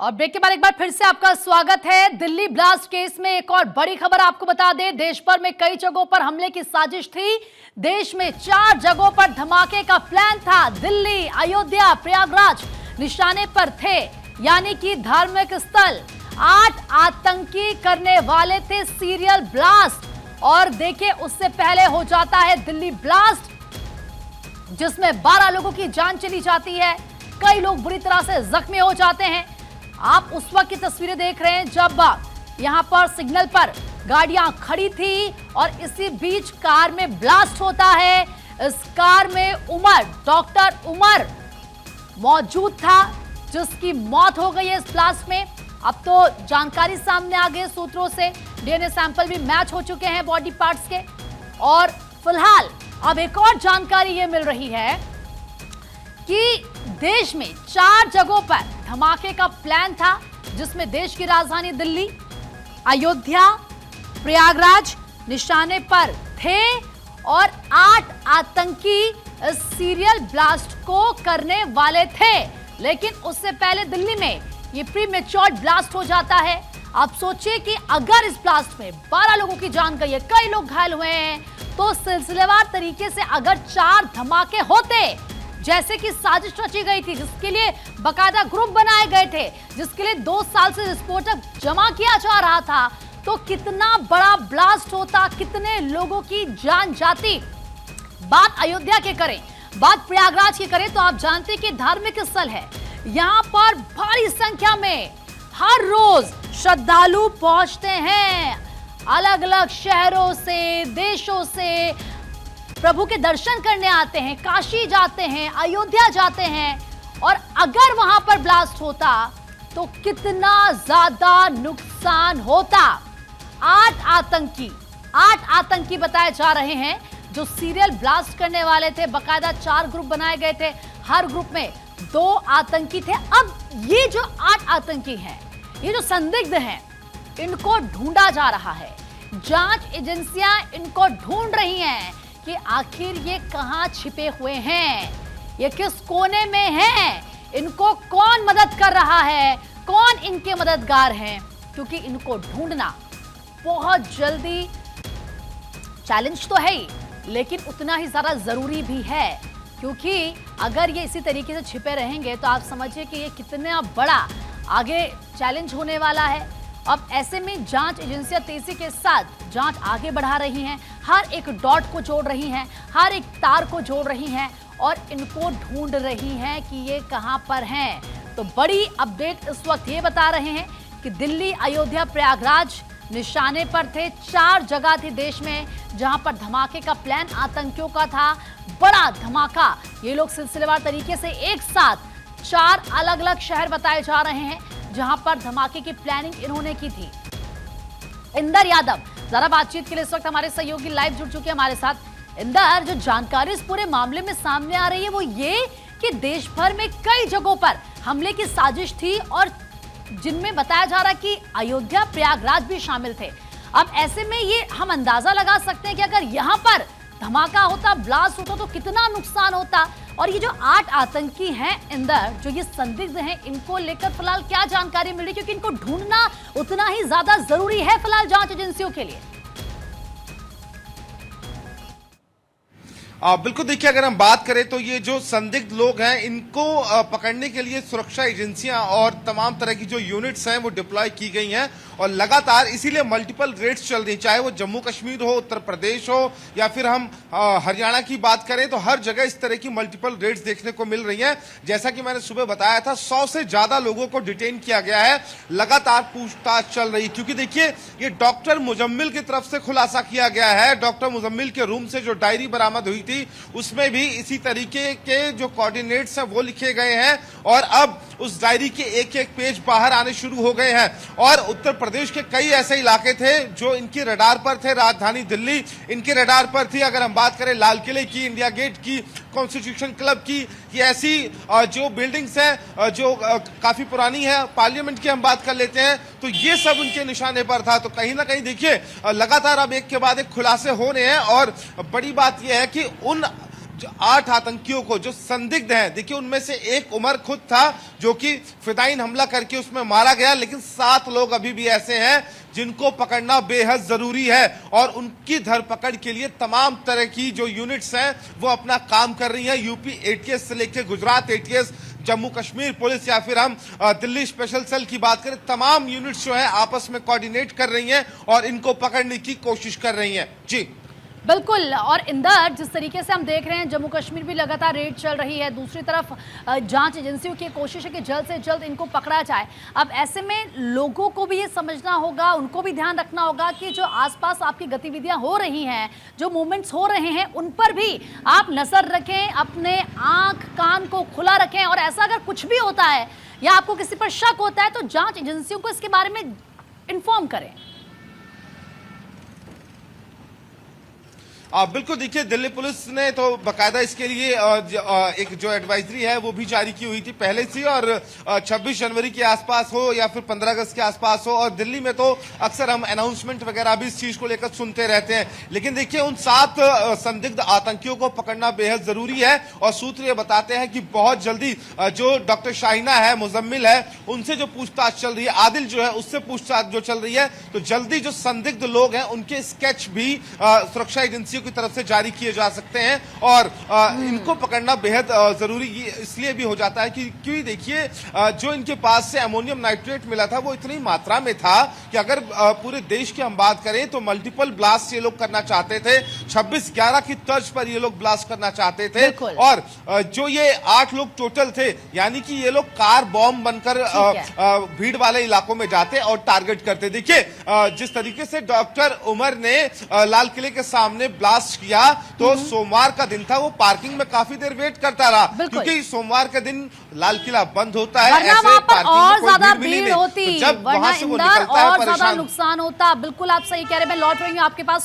और ब्रेक के बाद एक बार फिर से आपका स्वागत है। दिल्ली ब्लास्ट केस में एक और बड़ी खबर आपको बता दें। देश भर में कई जगहों पर हमले की साजिश थी। देश में 4 जगहों पर धमाके का प्लान था। दिल्ली, अयोध्या, प्रयागराज निशाने पर थे, यानी कि धार्मिक स्थल। 8 आतंकी करने वाले थे सीरियल ब्लास्ट। और देखिए, उससे पहले हो जाता है दिल्ली ब्लास्ट, जिसमें 12 लोगों की जान चली जाती है, कई लोग बुरी तरह से जख्मी हो जाते हैं। आप उस वक्त की तस्वीरें देख रहे हैं जब यहां पर सिग्नल पर गाड़ियां खड़ी थी और इसी बीच कार में ब्लास्ट होता है। इस कार में डॉक्टर उमर मौजूद था, जिसकी मौत हो गई है इस ब्लास्ट में। अब तो जानकारी सामने आ गई सूत्रों से, डीएनए सैंपल भी मैच हो चुके हैं बॉडी पार्ट्स के। और फिलहाल अब एक और जानकारी ये मिल रही है कि देश में 4 जगहों पर धमाके का प्लान था, जिसमें देश की राजधानी दिल्ली, अयोध्या, प्रयागराज निशाने पर थे और 8 आतंकी इस सीरियल ब्लास्ट को करने वाले थे। लेकिन उससे पहले दिल्ली में ये प्रीमेच्योर ब्लास्ट हो जाता है। आप सोचिए कि अगर इस ब्लास्ट में 12 लोगों की जान गई है, कई लोग घायल हुए हैं, तो सिलसिलेवार तरीके से अगर 4 धमाके होते, जैसे कि साजिश रची गई थी, जिसके लिए बकायदा ग्रुप बनाए गए थे, जिसके लिए 2 साल से विस्फोटक जमा किया जा रहा था, तो कितना बड़ा ब्लास्ट होता, कितने लोगों की जान जाती। बात अयोध्या की करें, बात प्रयागराज की करें, तो आप जानते कि धार्मिक स्थल है। यहां पर भारी संख्या में हर रोज श्रद्धालु पहुंचते हैं, अलग अलग शहरों से, देशों से प्रभु के दर्शन करने आते हैं, काशी जाते हैं, अयोध्या जाते हैं। और अगर वहां पर ब्लास्ट होता तो कितना ज्यादा नुकसान होता। 8 आतंकी बताए जा रहे हैं जो सीरियल ब्लास्ट करने वाले थे। बकायदा 4 ग्रुप बनाए गए थे, हर ग्रुप में 2 आतंकी थे। अब ये जो 8 आतंकी हैं, ये जो संदिग्ध हैं, इनको ढूंढा जा रहा है। जांच एजेंसियां इनको ढूंढ रही हैं कि आखिर ये कहां छिपे हुए हैं, ये किस कोने में हैं, इनको कौन मदद कर रहा है, कौन इनके मददगार हैं। क्योंकि इनको ढूंढना बहुत जल्दी चैलेंज तो है ही, लेकिन उतना ही ज्यादा जरूरी भी है। क्योंकि अगर ये इसी तरीके से छिपे रहेंगे तो आप समझिए कि ये कितना बड़ा आगे चैलेंज होने वाला है। अब ऐसे में जांच एजेंसियां तेजी के साथ जांच आगे बढ़ा रही हैं, हर एक डॉट को जोड़ रही हैं, हर एक तार को जोड़ रही हैं और इनको ढूंढ रही हैं कि ये कहां पर हैं। तो बड़ी अपडेट इस वक्त ये बता रहे हैं कि दिल्ली, अयोध्या, प्रयागराज निशाने पर थे। 4 जगह थी देश में जहां पर धमाके का प्लान आतंकियों का था। बड़ा धमाका, ये लोग सिलसिलेवार तरीके से एक साथ 4 अलग अलग शहर बताए जा रहे हैं जहां पर धमाके की प्लानिंग इन्होंने की थी। इंदर यादव जरा बातचीत के लिए इस वक्त हमारे सहयोगी लाइव जुड़ चुके हैं हमारे साथ। इंदर, जो जानकारी इस पूरे मामले में सामने आ रही है वो ये कि देश भर में कई जगहों पर हमले की साजिश थी और जिनमें बताया जा रहा है कि अयोध्या, प्रयागराज भी शामिल थे। अब ऐसे में ये हम अंदाजा लगा सकते हैं कि अगर यहां पर धमाका होता, ब्लास्ट होता, तो कितना नुकसान होता। और ये जो 8 आतंकी हैं इंदर, जो ये संदिग्ध हैं, इनको लेकर फिलहाल क्या जानकारी मिल रही है? क्योंकि इनको ढूंढना उतना ही ज्यादा जरूरी है फिलहाल जांच एजेंसियों के लिए। बिल्कुल, देखिए, अगर हम बात करें तो ये जो संदिग्ध लोग हैं, इनको पकड़ने के लिए सुरक्षा एजेंसियां और तमाम तरह की जो यूनिट्स हैं वो डिप्लॉय की गई हैं और लगातार इसीलिए मल्टीपल रेड्स चल रही, चाहे वो जम्मू कश्मीर हो, उत्तर प्रदेश हो या फिर हम हरियाणा की बात करें, तो हर जगह इस तरह की मल्टीपल रेड्स देखने को मिल रही हैं। जैसा कि मैंने सुबह बताया था, 100 से ज्यादा लोगों को डिटेन किया गया है, लगातार पूछताछ चल रही। क्योंकि देखिए, ये डॉक्टर मुजम्मिल की तरफ से खुलासा किया गया है। डॉक्टर मुजम्मिल के रूम से जो डायरी बरामद हुई थी, उसमें भी इसी तरीके के जो कोऑर्डिनेट्स हैं वो लिखे गए हैं और अब उस डायरी के एक एक पेज बाहर आने शुरू हो गए हैं। और उत्तर प्रदेश के कई ऐसे इलाके थे जो इनके रडार पर थे। राजधानी दिल्ली इनके रडार पर थी। अगर हम बात करें लाल किले की, इंडिया गेट की, कॉन्स्टिट्यूशन क्लब की, ऐसी जो बिल्डिंग्स हैं जो काफी पुरानी है, पार्लियामेंट की हम बात कर लेते हैं, तो ये सब उनके निशाने पर था। तो कहीं ना कहीं देखिए, लगातार अब एक के बाद एक खुलासे हो रहे हैं और बड़ी बात यह है कि उन जो 8 आतंकियों को जो संदिग्ध हैं, देखिए उनमें से एक उमर खुद था जो कि फिदाइन हमला करके उसमें मारा गया, लेकिन 7 लोग अभी भी ऐसे हैं जिनको पकड़ना बेहद जरूरी है और उनकी धरपकड़ के लिए तमाम तरह की जो यूनिट्स हैं वो अपना काम कर रही हैं। यूपी एटीएस से लेकर गुजरात एटीएस, जम्मू कश्मीर पुलिस या फिर हम दिल्ली स्पेशल सेल की बात करें, तमाम यूनिट्स जो है आपस में कोऑर्डिनेट कर रही हैं और इनको पकड़ने की कोशिश कर रही हैं। जी बिल्कुल। और इंदर, जिस तरीके से हम देख रहे हैं जम्मू कश्मीर भी लगातार रेड चल रही है, दूसरी तरफ जांच एजेंसियों की कोशिश है कि जल्द से जल्द इनको पकड़ा जाए। अब ऐसे में लोगों को भी ये समझना होगा, उनको भी ध्यान रखना होगा कि जो आसपास आपकी गतिविधियां हो रही हैं, जो मूवमेंट्स हो रहे हैं, उन पर भी आप नजर रखें, अपने आंख कान को खुला रखें और ऐसा अगर कुछ भी होता है या आपको किसी पर शक होता है तो जांच एजेंसियों को इसके बारे में इन्फॉर्म करें। बिल्कुल, देखिए दिल्ली पुलिस ने तो बाकायदा इसके लिए एक जो एडवाइजरी है वो भी जारी की हुई थी पहले से, और 26 जनवरी के आसपास हो या फिर 15 अगस्त के आसपास हो, और दिल्ली में तो अक्सर हम अनाउंसमेंट वगैरह भी इस चीज को लेकर सुनते रहते हैं। लेकिन देखिए उन 7 संदिग्ध आतंकियों को पकड़ना बेहद जरूरी है और सूत्र ये बताते हैं कि बहुत जल्दी जो डॉक्टर शाहिना है, मुजम्मिल है, उनसे जो पूछताछ चल रही है, आदिल जो है उससे पूछताछ जो चल रही है, तो जल्दी जो संदिग्ध लोग हैं उनके स्केच भी सुरक्षा एजेंसियों की तरफ से जारी किए जा सकते हैं और इनको पकड़ना बेहद जरूरी इसलिए भी हो जाता है कि क्योंकि देखिए जो इनके पास से अमोनियम नाइट्रेट मिला था वो इतनी मात्रा में था कि अगर पूरे देश की हम बात करें तो मल्टीपल ब्लास्ट ये लोग करना चाहते थे, 26/11 की तर्ज पर ये लोग ब्लास्ट करना चाहते थे। और जो ये 8 लोग टोटल थे, यानी कि ये लोग कार बॉम्ब बनकर भीड़ वाले इलाकों में जाते और टारगेट करते। देखिए जिस तरीके से डॉक्टर उमर ने लाल किले के सामने ब्लास्ट किया तो सोमवार का दिन था, वो पार्किंग में काफी देर वेट करता रहा क्योंकि सोमवार के दिन लाल किला बंद होता है, वरना ऐसे वहां पर और ज्यादा भीड़ होती, तो जब वरना वहां से वो इंदौर निकलता है और ज्यादा परेशान। नुकसान होता। बिल्कुल आप सही कह रहे हैं। मैं लौट रही हूँ आपके पास